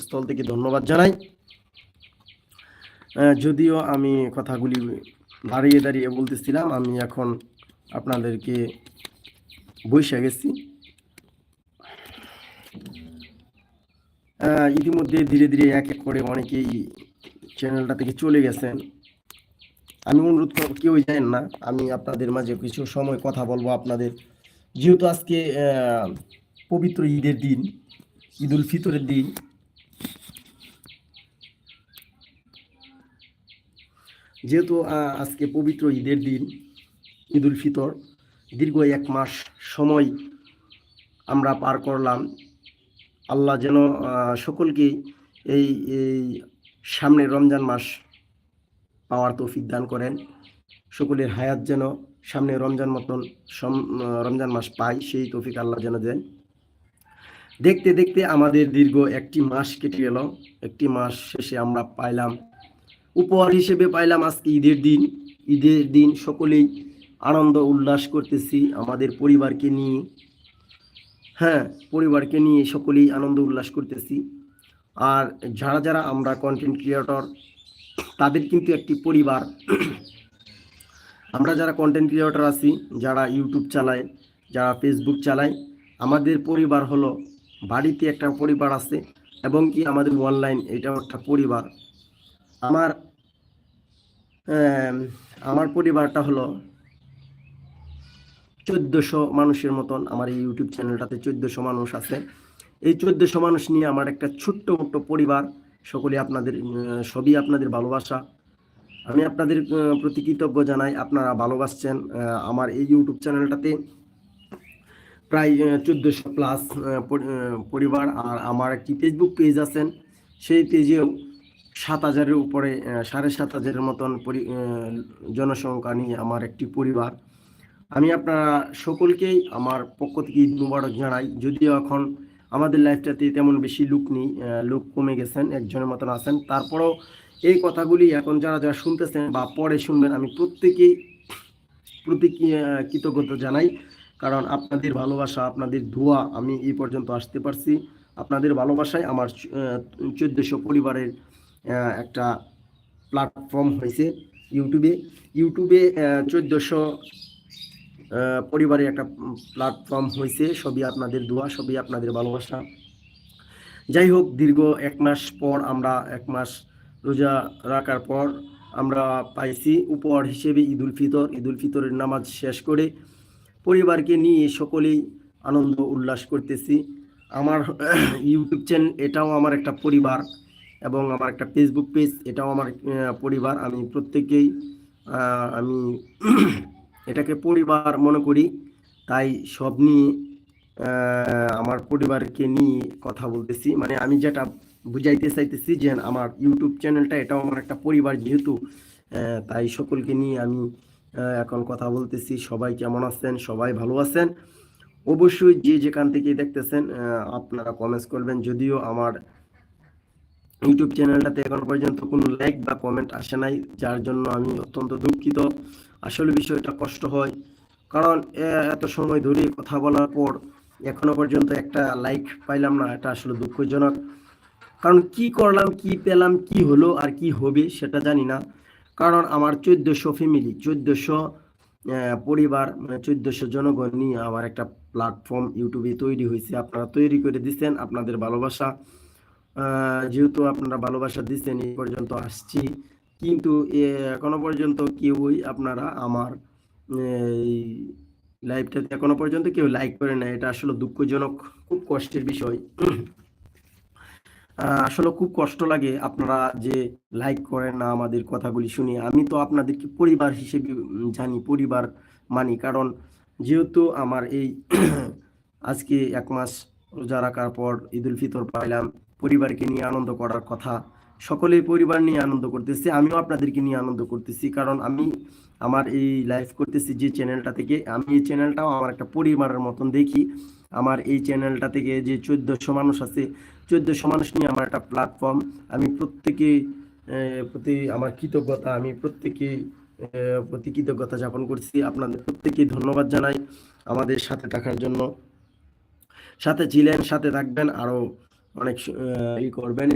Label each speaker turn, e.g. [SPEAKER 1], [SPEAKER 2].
[SPEAKER 1] স্থল থেকে ধন্যবাদ জানাই। যদিও আমি কথাগুলি দাঁড়িয়ে দাঁড়িয়ে বলতেছিলাম, আমি এখন আপনাদেরকে বসে গেছি। ইতিমধ্যে ধীরে ধীরে এক এক করে অনেকেই চ্যানেলটা থেকে চলে গেছেন। আমি অনুরোধ করব কেউ জানেন না, আমি আপনাদের মাঝে কিছু সময় কথা বলবো আপনাদের, যেহেতু আজকে পবিত্র ঈদের দিন, ঈদ উল ফিতরের দিন। যেহেতু আজকে পবিত্র ঈদের দিন, ঈদ উল ফিতর, দীর্ঘ 1 মাস সময় আমরা পার করলাম। আল্লাহ যেন সকলকে এই এই সামনে রমজান মাস পাওয়ার তৌফিক দান করেন। সকলের হায়াত যেন সামনে রমজান মাস পাই, সেই তৌফিক আল্লাহ যেন দেন। দেখতে দেখতে আমাদের দীর্ঘ 1 মাস কেটে গেল। 1 মাস শেষে আমরা পাইলাম, উপহার হিসেবে পাইলাম আজকে ঈদের দিন। ঈদের দিন সকলেই আনন্দ উল্লাস করতেছি আমাদের পরিবারকে নিয়ে। হ্যাঁ, পরিবারকে নিয়ে সকলেই আনন্দ উল্লাস করতেছি। আর যারা যারা আমরা কন্টেন্ট ক্রিয়েটর, তাদের কিন্তু একটি পরিবার। আমরা যারা কন্টেন্ট ক্রিয়েটর আছি, যারা ইউটিউব চালায়, যারা ফেসবুক চালায়, আমাদের পরিবার হলো, বাড়িতে একটা পরিবার আছে এবং কি আমাদের অনলাইন এটাও একটা পরিবার। আমার পরিবারটা হলো 1400 মানুষের মতন। আমার এই ইউটিউব চ্যানেলটাতে 1400 মানুষ আছে। এই 1400 মানুষ নিয়ে আমার একটা ছোট্ট মোট্ট পরিবার। সকলে আপনাদের সবই আপনাদের ভালোবাসা। আমি আপনাদের প্রতি কৃতজ্ঞ জানাই, আপনারা ভালোবাসছেন আমার এই ইউটিউব চ্যানেলটাতে। প্রায় 1400 প্লাস পরিবার। আর আমার একটি ফেসবুক পেজ আছেন, সেই পেজেও 7000-এর উপরে, 7500-এর মতন জনসংখ্যা নিয়ে আমার একটি পরিবার। আমি আপনারা সকলকেই আমার পক্ষ থেকে ঈদ মুবারক জানাই। যদিও এখন আমাদের লাইফটাতে তেমন বেশি লোক নেই, লোক কমে গেছেন, একজনের মতন আছেন। তারপরেও এই কথাগুলি এখন যারা যারা শুনতেছেন বা পরে শুনবেন, আমি প্রত্যেকেই প্রতি কৃতজ্ঞতা জানাই। কারণ আপনাদের ভালোবাসা, আপনাদের দোয়া আমি এই পর্যন্ত আসতে পারছি। আপনাদের ভালোবাসায় আমার 1400 পরিবারের একটা প্ল্যাটফর্ম হয়েছে ইউটিউবে। 1400 পরিবারের একটা প্ল্যাটফর্ম হয়েছে। সবই আপনাদের দোয়া, সবই আপনাদের ভালোবাসা। যাই হোক, দীর্ঘ 1 মাস পর, আমরা 1 মাস রোজা রাখার পর আমরা পাইছি উপহার হিসেবে ঈদ উল ফিতর। ঈদ উল ফিতরের নামাজ শেষ করে পরিবারকে নিয়ে সকলেই আনন্দ উল্লাস করতেছি। আমার ইউটিউব চ্যানেল এটাও আমার একটা পরিবার, এবং আমার একটা ফেসবুক পেজ এটাও আমার পরিবার। আমি প্রত্যেকেই আমি এটাকে পরিবার মনে করি। তাই সব নিয়ে আমার পরিবারকে নিয়ে কথা বলতেছি। মানে আমি যেটা বুঝাইতে চাইতেছি যে আমার ইউটিউব চ্যানেলটা এটাও আমার একটা পরিবার যেহেতু, তাই সকলকে নিয়ে আমি এখন কথা বলতেছি। সবাই কেমন আছেন? সবাই ভালো আছেন? অবশ্যই যে যেখান থেকে দেখতেছেন আপনারা কমেন্টস করবেন। যদিও আমার ইউটিউব চ্যানেলটাতে এখন পর্যন্ত কোনো লাইক বা কমেন্ট আসে নাই, যার জন্য আমি অত্যন্ত দুঃখিত। আসলে বিষয়টা কষ্ট হয়, কারণ এত সময় ধরে কথা বলার পর এখনো পর্যন্ত একটা লাইক পাইলাম না। এটা আসলে দুঃখজনক, কারণ কি করলাম, কি পেলাম, কি হলো আর কি হবে সেটা জানি না। কারণ আমার 1400 ফ্যামিলি, 1400 পরিবার, মানে 1400 জনগণ নিয়ে আমার একটা প্ল্যাটফর্ম ইউটিউবে তৈরি হয়েছে। আপনারা তৈরি করে দিচ্ছেন, আপনাদের ভালোবাসা, যেহেতু আপনারা ভালোবাসা দিচ্ছেন এই পর্যন্ত আসছি। কিন্তু এখনো পর্যন্ত কেউই আপনারা আমার এই লাইভটাতে এখনো পর্যন্ত কেউ লাইক করে না। এটা আসলে দুঃখজনক, খুব কষ্টের বিষয়। আসলে খুব কষ্ট লাগে আপনারা যে লাইক করেন না আমাদের কথাগুলি শুনি। আমি তো আপনাদেরকে পরিবার হিসেবে জানি, পরিবার মানি। কারণ যেহেতু আমার এই আজকে 1 মাস রোজা রাখার পর ঈদ উল ফিতর পাইলাম, পরিবারকে নিয়ে আনন্দ করার কথা। সকলেই পরিবার নিয়ে আনন্দ করতেছে, আমিও আপনাদেরকে নিয়ে আনন্দ করতেছি। কারণ আমি আমার এই লাইভ করতেছি যে চ্যানেলটা থেকে, আমি এই চ্যানেলটাও আমার একটা পরিবারের মতন দেখি। আমার এই চ্যানেলটা থেকে যে 1400 মানুষ আছে, 1400 মানুষ নিয়ে আমার একটা প্ল্যাটফর্ম। আমি প্রতি আমার কৃতজ্ঞতা, আমি প্রতি কৃতজ্ঞতা যাপন করছি। আপনাদের প্রত্যেককে ধন্যবাদ জানাই আমাদের সাথে থাকার জন্য। সাথে ছিলেন, সাথে থাকবেন, আরও অনেক ই করবেন।